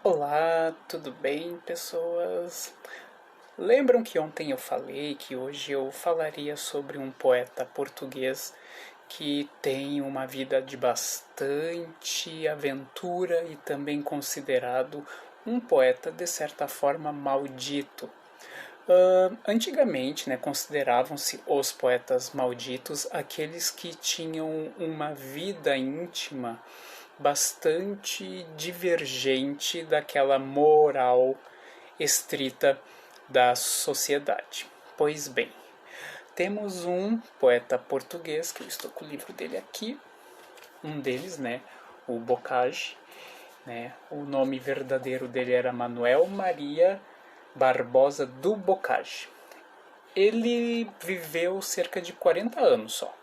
Olá, tudo bem, pessoas? Lembram que ontem eu falei que hoje eu falaria sobre um poeta português que tem uma vida de bastante aventura e também considerado um poeta de certa forma maldito. Antigamente, consideravam-se os poetas malditos aqueles que tinham uma vida íntima bastante divergente daquela moral estrita da sociedade. Pois bem, temos um poeta português, que eu estou com o livro dele aqui, um deles, o Bocage, o nome verdadeiro dele era Manuel Maria Barbosa do Bocage. Ele viveu cerca de 40 anos só.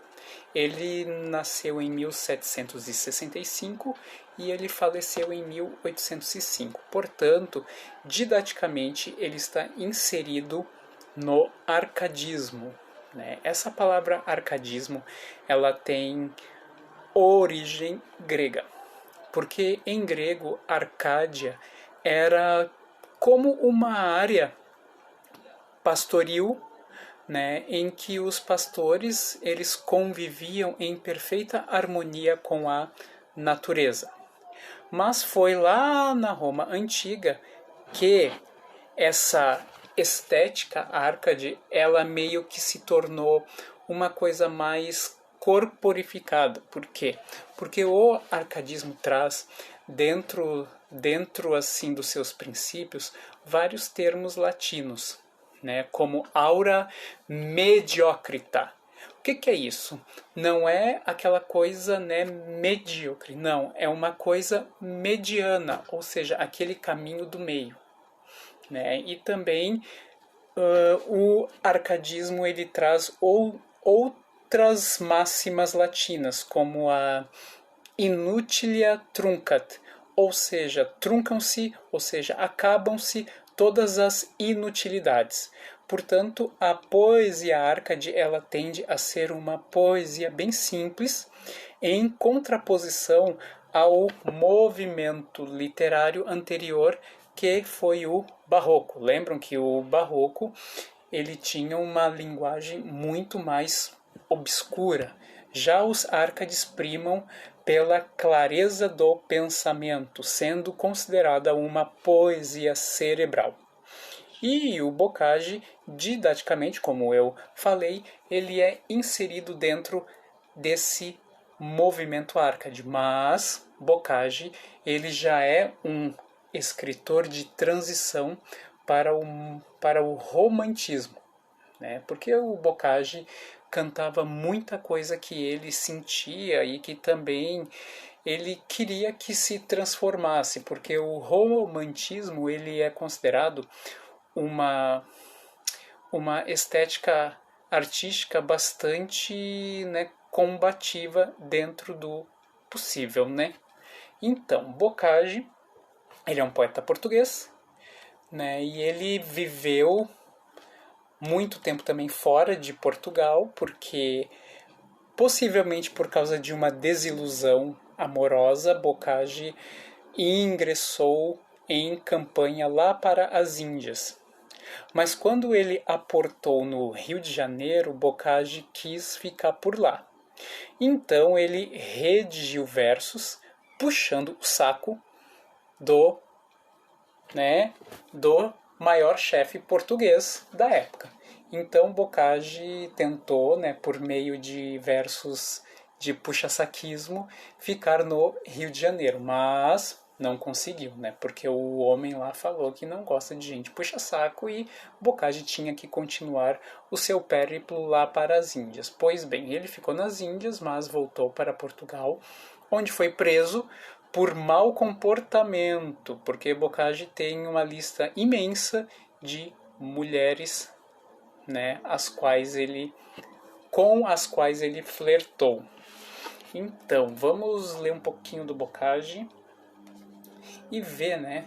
Ele nasceu em 1765 e ele faleceu em 1805. Portanto, didaticamente, ele está inserido no arcadismo. Essa palavra arcadismo ela tem origem grega, porque em grego Arcádia era como uma área pastoril, em que os pastores eles conviviam em perfeita harmonia com a natureza. Mas foi lá na Roma antiga que essa estética árcade ela meio que se tornou uma coisa mais corporificada. Por quê? Porque o arcadismo traz dentro assim dos seus princípios vários termos latinos, como aura mediocrita. O que é isso? Não é aquela coisa medíocre, não, é uma coisa mediana, ou seja, aquele caminho do meio. E também o arcadismo ele traz outras máximas latinas, como a inutilia truncat, ou seja, truncam-se, ou seja, acabam-se todas as inutilidades. Portanto, a poesia árcade ela tende a ser uma poesia bem simples, em contraposição ao movimento literário anterior, que foi o barroco. Lembram que o barroco ele tinha uma linguagem muito mais obscura. Já os árcades primam pela clareza do pensamento, sendo considerada uma poesia cerebral. E o Bocage, didaticamente, como eu falei, ele é inserido dentro desse movimento árcade, mas Bocage ele já é um escritor de transição para o romantismo, porque o Bocage cantava muita coisa que ele sentia e que também ele queria que se transformasse, porque o romantismo ele é considerado uma, uma estética artística bastante combativa dentro do possível, Então, Bocage, ele é um poeta português, e ele viveu muito tempo também fora de Portugal, porque possivelmente por causa de uma desilusão amorosa, Bocage ingressou em campanha lá para as Índias. Mas quando ele aportou no Rio de Janeiro, Bocage quis ficar por lá. Então ele redigiu versos puxando o saco do, do maior chefe português da época. Então Bocage tentou, por meio de versos de puxa-saquismo, ficar no Rio de Janeiro, mas não conseguiu, porque o homem lá falou que não gosta de gente puxa-saco e Bocage tinha que continuar o seu périplo lá para as Índias. Pois bem, ele ficou nas Índias, mas voltou para Portugal, onde foi preso por mau comportamento, porque Bocage tem uma lista imensa de mulheres, com as quais ele flertou. Então, vamos ler um pouquinho do Bocage e ver,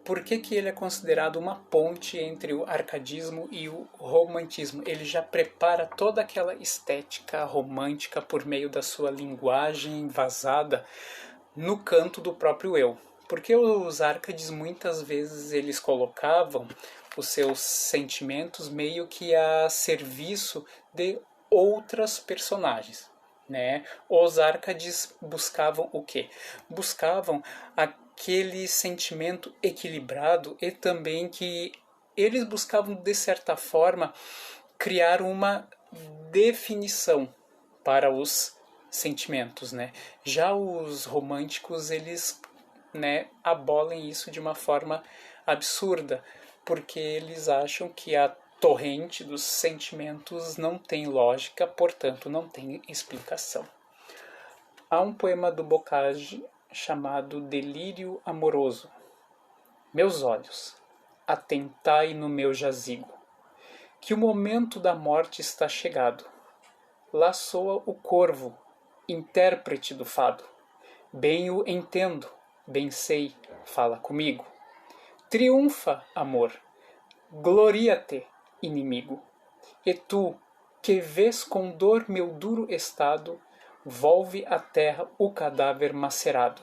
por que ele é considerado uma ponte entre o arcadismo e o romantismo. Ele já prepara toda aquela estética romântica por meio da sua linguagem vazada no canto do próprio eu. Porque os Árcades muitas vezes eles colocavam os seus sentimentos meio que a serviço de outras personagens, né? Os Árcades buscavam o quê? Buscavam aquele sentimento equilibrado e também que eles buscavam, de certa forma, criar uma definição para os sentimentos, né? Já os românticos, eles, né, abolem isso de uma forma absurda, porque eles acham que a torrente dos sentimentos não tem lógica, portanto não tem explicação. Há um poema do Bocage chamado Delírio Amoroso. Meus olhos, atentai no meu jazigo, que o momento da morte está chegado. Lá soa o corvo, intérprete do fado. Bem o entendo, bem sei, fala comigo. Triunfa, amor, gloria-te, inimigo. E tu, que vês com dor meu duro estado, volve à terra o cadáver macerado,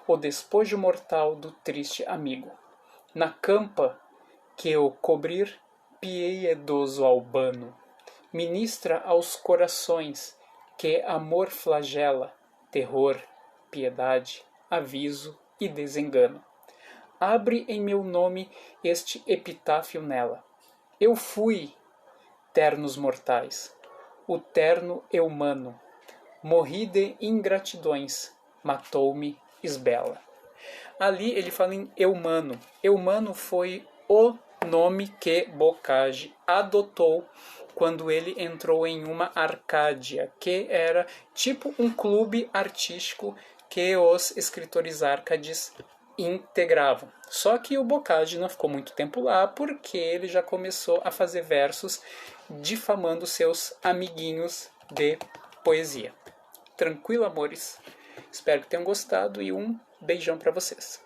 o despojo mortal do triste amigo. Na campa que o cobrir, piedoso albano, ministra aos corações que amor flagela, terror, piedade, aviso e desengano. Abre em meu nome este epitáfio nela. Eu fui, ternos mortais, o terno eumano, morri de ingratidões, matou-me Isbela. Ali ele fala em Eumano. Eumano foi o nome que Bocage adotou quando ele entrou em uma Arcádia, que era tipo um clube artístico que os escritores Árcades integravam. Só que o Bocage não ficou muito tempo lá porque ele já começou a fazer versos difamando seus amiguinhos de poesia. Tranquilo, amores? Espero que tenham gostado e um beijão para vocês.